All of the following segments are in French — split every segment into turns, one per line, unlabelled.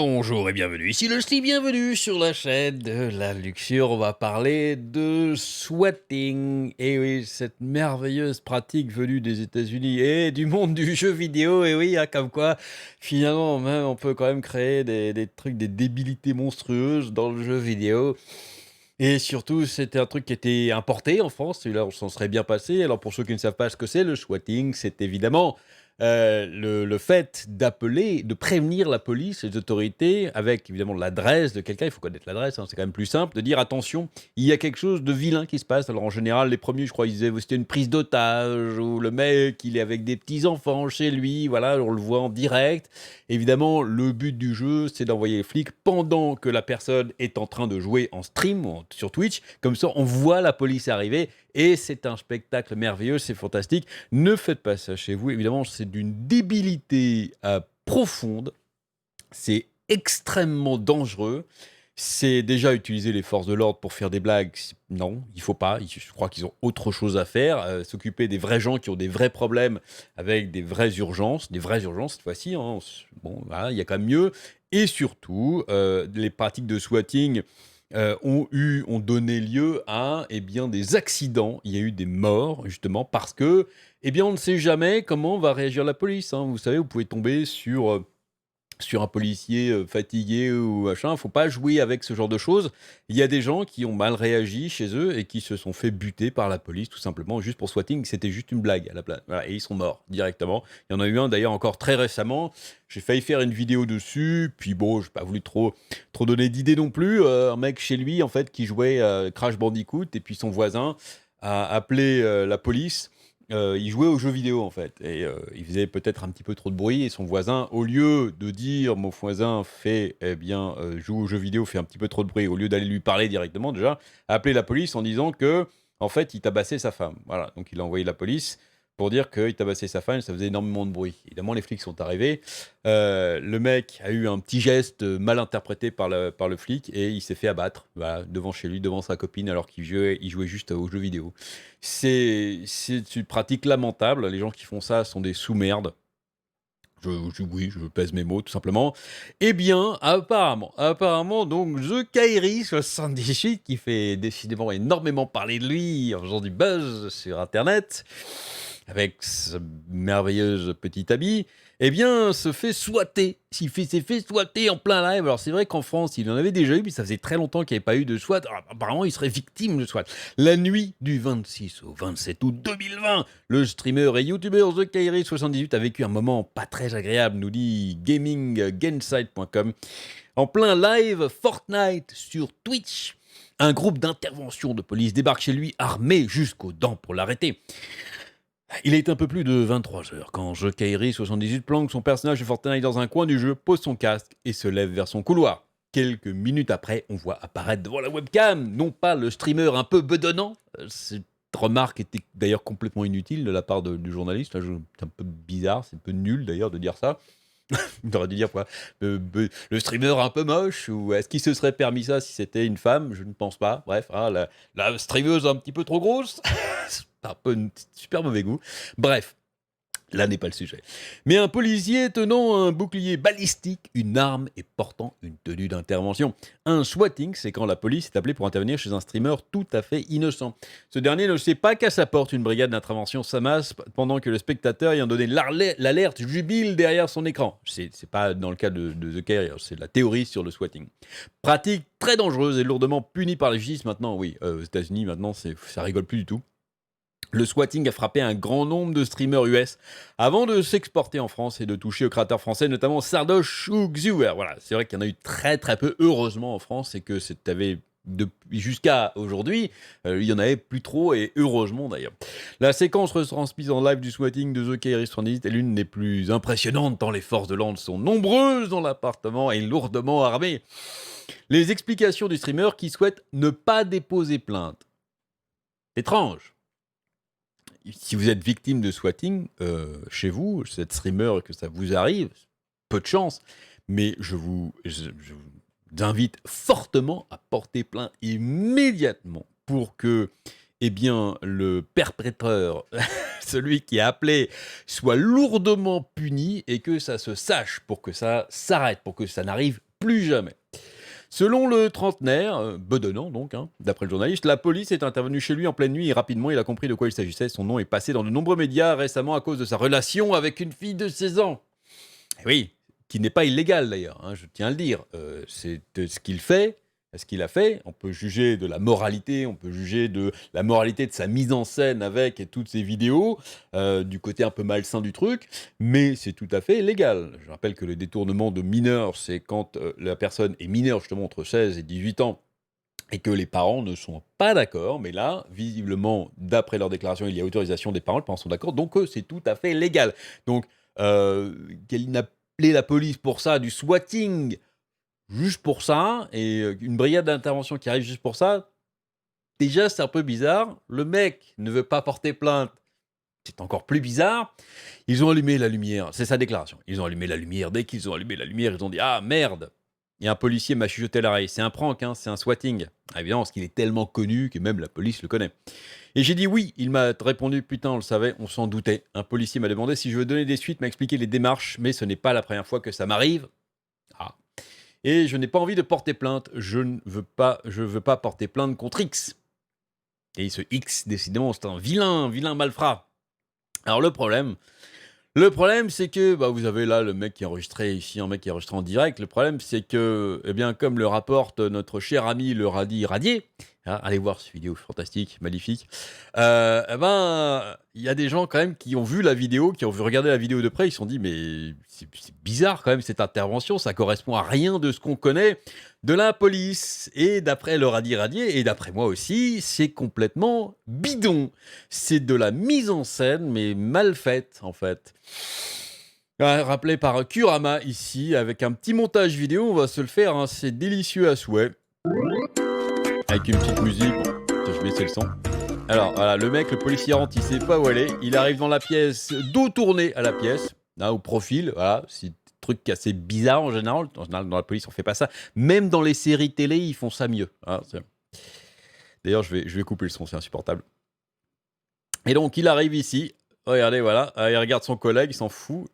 Bonjour et bienvenue, ici le Sly, bienvenue sur la chaîne de la luxure. On va parler de swatting. Et oui, cette merveilleuse pratique venue des États-Unis et du monde du jeu vidéo. Et oui, hein, comme quoi, finalement, même, on peut quand même créer des trucs, des débilités monstrueuses dans le jeu vidéo. Et surtout, c'était un truc qui était importé en France, et là, on s'en serait bien passé. Alors, pour ceux qui ne savent pas ce que c'est, le swatting, c'est évidemment le fait d'appeler, de prévenir la police, les autorités, avec évidemment l'adresse de quelqu'un. Il faut connaître l'adresse, hein, c'est quand même plus simple, de dire attention, il y a quelque chose de vilain qui se passe. Alors, en général, les premiers, je crois, ils disaient c'était une prise d'otage, ou le mec, il est avec des petits-enfants chez lui, voilà, on le voit en direct. Évidemment, le but du jeu, c'est d'envoyer les flics pendant que la personne est en train de jouer en stream sur Twitch. Comme ça, on voit la police arriver et c'est un spectacle merveilleux, c'est fantastique. Ne faites pas ça chez vous. Évidemment, c'est d'une débilité profonde. C'est extrêmement dangereux. C'est déjà utiliser les forces de l'ordre pour faire des blagues. Non, il faut pas. Je crois qu'ils ont autre chose à faire. S'occuper des vrais gens qui ont des vrais problèmes avec des vraies urgences cette fois-ci. Hein. Bon, voilà, il y a quand même mieux. Et surtout, les pratiques de swatting ont donné lieu à des accidents. Il y a eu des morts, justement, parce que, on ne sait jamais comment va réagir la police. Hein. Vous savez, vous pouvez tomber sur un policier fatigué ou machin. Faut pas jouer avec ce genre de choses. Il y a des gens qui ont mal réagi chez eux et qui se sont fait buter par la police, tout simplement, juste pour swatting. C'était juste une blague à la place. Voilà, et ils sont morts directement. Il y en a eu un d'ailleurs encore très récemment. J'ai failli faire une vidéo dessus, puis bon, j'ai pas voulu trop donner d'idées non plus. Un mec chez lui, en fait, qui jouait Crash Bandicoot, et puis son voisin a appelé la police. Il jouait aux jeux vidéo en fait, et il faisait peut-être un petit peu trop de bruit, et son voisin, au lieu de dire mon voisin joue aux jeux vidéo, fait un petit peu trop de bruit, au lieu d'aller lui parler directement déjà, a appelé la police en disant que en fait il tabassait sa femme. Voilà, donc il a envoyé la police pour dire qu'il tabassait sa femme, ça faisait énormément de bruit. Évidemment, les flics sont arrivés. Le mec a eu un petit geste mal interprété par le flic, et il s'est fait abattre, voilà, devant chez lui, devant sa copine, alors qu'il jouait juste aux jeux vidéo. C'est une pratique lamentable. Les gens qui font ça sont des sous-merdes. Oui, je pèse mes mots, tout simplement. Eh bien, apparemment, donc, The Kairi78, qui fait décidément énormément parler de lui en faisant du buzz sur Internet, avec ce merveilleuse petit habit, se fait swatter. S'est fait swatter en plein live. Alors, c'est vrai qu'en France, il en avait déjà eu, mais ça faisait très longtemps qu'il n'y avait pas eu de swat. Alors, apparemment, il serait victime de swat. La nuit du 26 au 27 août 2020, le streamer et youtubeur The Kairi78 a vécu un moment pas très agréable, nous dit gaminggainsight.com. En plein live Fortnite sur Twitch, un groupe d'intervention de police débarque chez lui armé jusqu'aux dents pour l'arrêter. Il est un peu plus de 23 heures quand The Kairi78 planque son personnage de Fortnite dans un coin du jeu, pose son casque et se lève vers son couloir. Quelques minutes après, on voit apparaître devant la webcam, non pas le streamer un peu bedonnant, cette remarque était d'ailleurs complètement inutile de la part du journaliste, là, c'est un peu bizarre, c'est un peu nul d'ailleurs de dire ça. Il aurait dû dire quoi, le streamer un peu moche, ou est-ce qu'il se serait permis ça si c'était une femme? Je ne pense pas. Bref, hein, la streameuse un petit peu trop grosse, c'est un peu un super mauvais goût. Bref, là n'est pas le sujet. Mais un policier tenant un bouclier balistique, une arme et portant une tenue d'intervention. Un swatting, c'est quand la police est appelée pour intervenir chez un streamer tout à fait innocent. Ce dernier ne sait pas qu'à sa porte, une brigade d'intervention s'amasse pendant que le spectateur ayant donné l'alerte jubile derrière son écran. C'est pas dans le cas de The Carrier, c'est la théorie sur le swatting. Pratique très dangereuse et lourdement punie par la justice maintenant. Oui, aux États-Unis maintenant, ça rigole plus du tout. Le swatting a frappé un grand nombre de streamers US avant de s'exporter en France et de toucher aux créateurs français, notamment Sardoche ou Xuer. Voilà, c'est vrai qu'il y en a eu très très peu, heureusement, en France, et que jusqu'à aujourd'hui, il y en avait plus trop, et heureusement d'ailleurs. La séquence retransmise en live du swatting de The Kairi78 est l'une des plus impressionnantes, tant les forces de l'ordre sont nombreuses dans l'appartement et lourdement armées. Les explications du streamer qui souhaite ne pas déposer plainte. Étrange. Si vous êtes victime de swatting chez vous, cette streamer, que ça vous arrive, peu de chance, mais je vous invite fortement à porter plainte immédiatement pour que le perpétrateur, celui qui a appelé, soit lourdement puni, et que ça se sache, pour que ça s'arrête, pour que ça n'arrive Plus jamais. Selon le trentenaire, bedonnant donc, hein, d'après le journaliste, la police est intervenue chez lui en pleine nuit et rapidement il a compris de quoi il s'agissait. Son nom est passé dans de nombreux médias récemment à cause de sa relation avec une fille de 16 ans. Eh oui, qui n'est pas illégal d'ailleurs, hein, je tiens à le dire. C'est ce qu'il fait, ce qu'il a fait. On peut juger de la moralité, on peut juger de la moralité de sa mise en scène avec et toutes ses vidéos, du côté un peu malsain du truc, mais c'est tout à fait légal. Je rappelle que le détournement de mineurs, c'est quand la personne est mineure, justement entre 16 et 18 ans, et que les parents ne sont pas d'accord, mais là, visiblement, d'après leur déclaration, il y a autorisation des parents, les parents sont d'accord, donc c'est tout à fait légal. Donc, qu'elle appelé la police pour ça, du swatting, juste pour ça, et une brigade d'intervention qui arrive juste pour ça, déjà c'est un peu bizarre. Le mec ne veut pas porter plainte, c'est encore plus bizarre. Ils ont allumé la lumière, c'est sa déclaration. Ils ont allumé la lumière, dès qu'ils ont allumé la lumière, ils ont dit « Ah merde !» Et un policier m'a chuchoté à l'oreille. C'est un prank, hein, c'est un swatting. Ah, évidemment, parce qu'il est tellement connu que même la police le connaît. Et j'ai dit oui. Il m'a répondu putain, on le savait, on s'en doutait. Un policier m'a demandé si je veux donner des suites, m'a expliqué les démarches, mais ce n'est pas la première fois que ça m'arrive. Ah. Et je n'ai pas envie de porter plainte. Je veux pas porter plainte contre X. Et ce X, décidément, c'est un vilain malfrat. Alors le problème, c'est que vous avez là le mec qui est enregistré ici, un mec qui est enregistré en direct. Le problème, c'est que, eh bien, comme le rapporte notre cher ami le Radis Radier, hein, allez voir cette vidéo fantastique, magnifique. Il y a des gens quand même qui ont vu la vidéo, qui ont vu regarder la vidéo de près, ils se sont dit mais c'est bizarre quand même cette intervention, ça correspond à rien de ce qu'on connaît de la police. Et d'après le Radis Radier, et d'après moi aussi, c'est complètement bidon. C'est de la mise en scène, mais mal faite en fait. Rappelé par Kurama ici, avec un petit montage vidéo, on va se le faire, hein, c'est délicieux à souhait. Avec une petite musique, bon, je vais baisser le son. Alors voilà, le mec, le policier rentre, il sait pas où aller, il arrive dans la pièce, dos tourné à la pièce, là, au profil, voilà, c'est un truc assez bizarre en général. En général, dans la police, on fait pas ça. Même dans les séries télé, ils font ça mieux. Hein, d'ailleurs, je vais couper le son, c'est insupportable. Et donc, il arrive ici, regardez, voilà, il regarde son collègue, il s'en fout.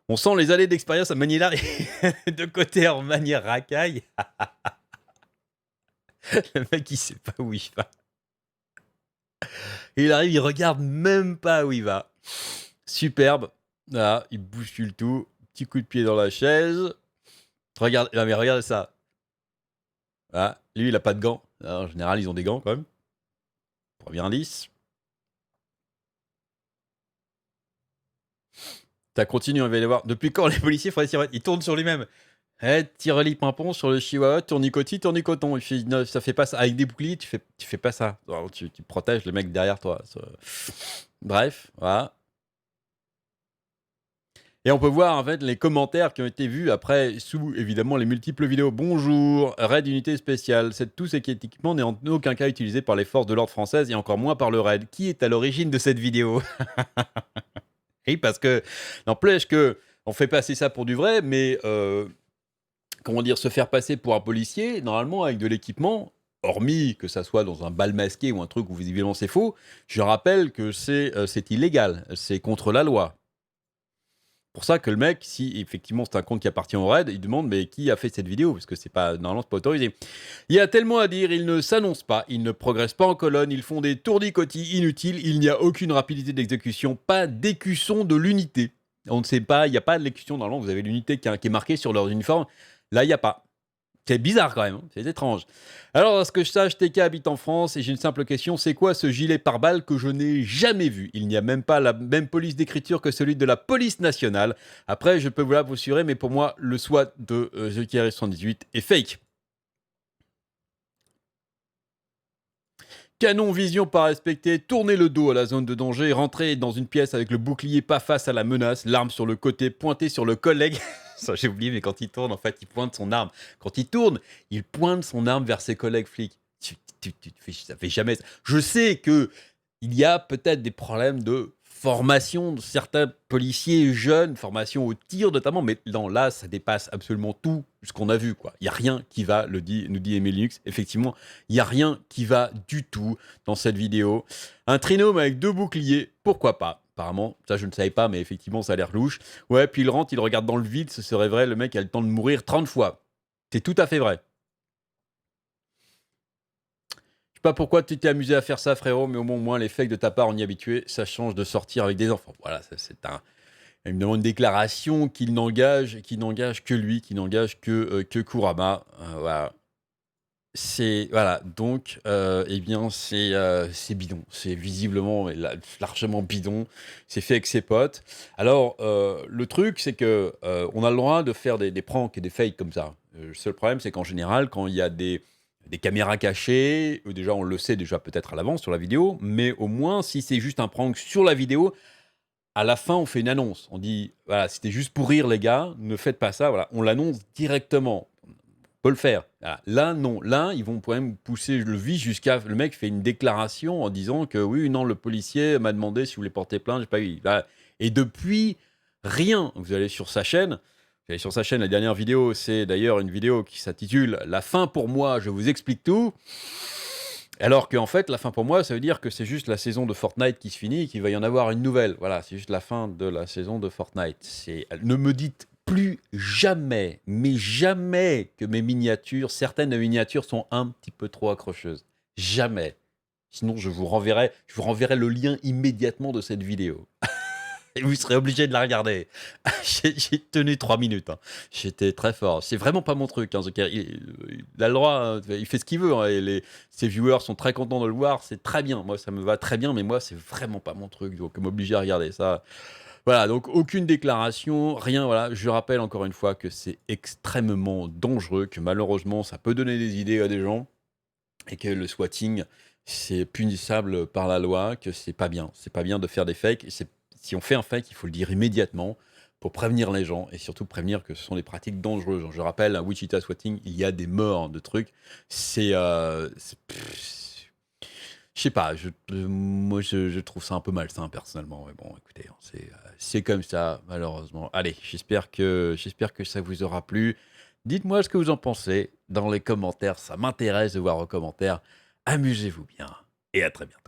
On sent les années d'expérience à manier là, de côté en manière racaille. Le mec, il sait pas où il va. Et il arrive, il regarde même pas où il va. Superbe. Là, il bouscule tout. Petit coup de pied dans la chaise. Regarde, non mais regarde ça. Ah, lui, il a pas de gants. Alors, en général, ils ont des gants quand même. Premier indice. Ça continue, on va aller voir. Depuis quand les policiers font des tirettes? Il tourne sur lui-même. Tireli pimpon sur le chihuahua, tournicoti, tournicoton. Il fait, non, ça fait pas ça. Avec des boucliers, tu fais pas ça. Alors, tu protèges le mec derrière toi. Bref, voilà. Et on peut voir en fait les commentaires qui ont été vus après, sous évidemment les multiples vidéos. Bonjour, raid unité spéciale. Tout cet équipement n'est en aucun cas utilisé par les forces de l'ordre françaises et encore moins par le raid. Qui est à l'origine de cette vidéo? Oui, parce que n'empêche que on fait passer ça pour du vrai, mais comment dire, se faire passer pour un policier, normalement avec de l'équipement, hormis que ça soit dans un bal masqué ou un truc où visiblement c'est faux, je rappelle que c'est illégal, c'est contre la loi. Pour ça que le mec, si effectivement c'est un compte qui appartient au raid, il demande mais qui a fait cette vidéo, parce que c'est pas, normalement c'est pas autorisé. Il y a tellement à dire, ils ne s'annoncent pas, ils ne progressent pas en colonne, ils font des tournicotis inutiles, il n'y a aucune rapidité d'exécution, pas d'écusson de l'unité. On ne sait pas, il n'y a pas de l'écusson, normalement vous avez l'unité qui est marquée sur leur uniforme, là il n'y a pas. C'est bizarre quand même, hein, c'est étrange. Alors, à ce que je sache, TK habite en France et j'ai une simple question, c'est quoi ce gilet pare-balles que je n'ai jamais vu? Il n'y a même pas la même police d'écriture que celui de la police nationale. Après, je peux vous l'assurer, mais pour moi, le SWAT de GKR 78 est fake. Canon vision pas respecté, tourner le dos à la zone de danger, rentrer dans une pièce avec le bouclier pas face à la menace, l'arme sur le côté, pointée sur le collègue. Ça, j'ai oublié, mais quand il tourne, en fait, il pointe son arme. Quand il tourne, il pointe son arme vers ses collègues flics. Ça fait jamais ça. Je sais que il y a peut-être des problèmes de formation de certains policiers jeunes, formation au tir notamment, mais non, là, ça dépasse absolument tout ce qu'on a vu, quoi. Il n'y a rien qui va, nous dit Emilix. Effectivement, il n'y a rien qui va du tout dans cette vidéo. Un trinôme avec 2 boucliers, pourquoi pas? Apparemment, ça je ne savais pas, mais effectivement ça a l'air louche. Ouais, puis il rentre, il regarde dans le vide, ce serait vrai, le mec a le temps de mourir 30 fois. C'est tout à fait vrai. Je sais pas pourquoi tu t'es amusé à faire ça, frérot, mais au moins les fakes de ta part, on y est habitué. Ça change de sortir avec des enfants. Voilà, ça, c'est évidemment une déclaration qui n'engage que lui, qui n'engage que Kurama. Voilà. Voilà, donc, eh bien, c'est bidon. C'est visiblement largement bidon. C'est fait avec ses potes. Alors, le truc, c'est que on a le droit de faire des pranks et des fakes comme ça. Le seul problème, c'est qu'en général, quand il y a des caméras cachées, déjà, on le sait déjà peut-être à l'avance sur la vidéo, mais au moins, si c'est juste un prank sur la vidéo, à la fin, on fait une annonce. On dit, voilà, c'était juste pour rire, les gars, ne faites pas ça. Voilà, on l'annonce directement. Peut le faire. Voilà. Là, non. Là, ils vont quand même pousser le vice jusqu'à. Le mec fait une déclaration en disant que oui, non, le policier m'a demandé si vous voulez porter plainte. J'ai pas eu. Voilà. Et depuis, rien. Vous allez sur sa chaîne. Vous allez sur sa chaîne. La dernière vidéo, c'est d'ailleurs une vidéo qui s'intitule La fin pour moi, je vous explique tout. Alors qu'en fait, la fin pour moi, ça veut dire que c'est juste la saison de Fortnite qui se finit et qu'il va y en avoir une nouvelle. Voilà, c'est juste la fin de la saison de Fortnite. Ne me dites plus jamais, mais jamais que certaines de mes miniatures sont un petit peu trop accrocheuses. Jamais. Sinon, je vous renverrai le lien immédiatement de cette vidéo. Et vous serez obligé de la regarder. J'ai tenu 3 minutes. Hein. J'étais très fort. C'est vraiment pas mon truc. Hein, il a le droit, hein, il fait ce qu'il veut. Hein, et ses viewers sont très contents de le voir. C'est très bien. Moi, ça me va très bien. Mais moi, c'est vraiment pas mon truc. Donc, m'obliger à regarder ça. Voilà, donc aucune déclaration, rien. Voilà, je rappelle encore une fois que c'est extrêmement dangereux, que malheureusement, ça peut donner des idées à des gens et que le swatting, c'est punissable par la loi, que c'est pas bien. C'est pas bien de faire des fakes. Si on fait un fake, il faut le dire immédiatement pour prévenir les gens et surtout prévenir que ce sont des pratiques dangereuses. Je rappelle, à Wichita Swatting, il y a des morts de trucs. Je sais pas, moi je trouve ça un peu malsain personnellement, mais bon, écoutez, hein, c'est comme ça, malheureusement. Allez, j'espère que ça vous aura plu. Dites-moi ce que vous en pensez dans les commentaires, ça m'intéresse de voir vos commentaires. Amusez-vous bien et à très bientôt.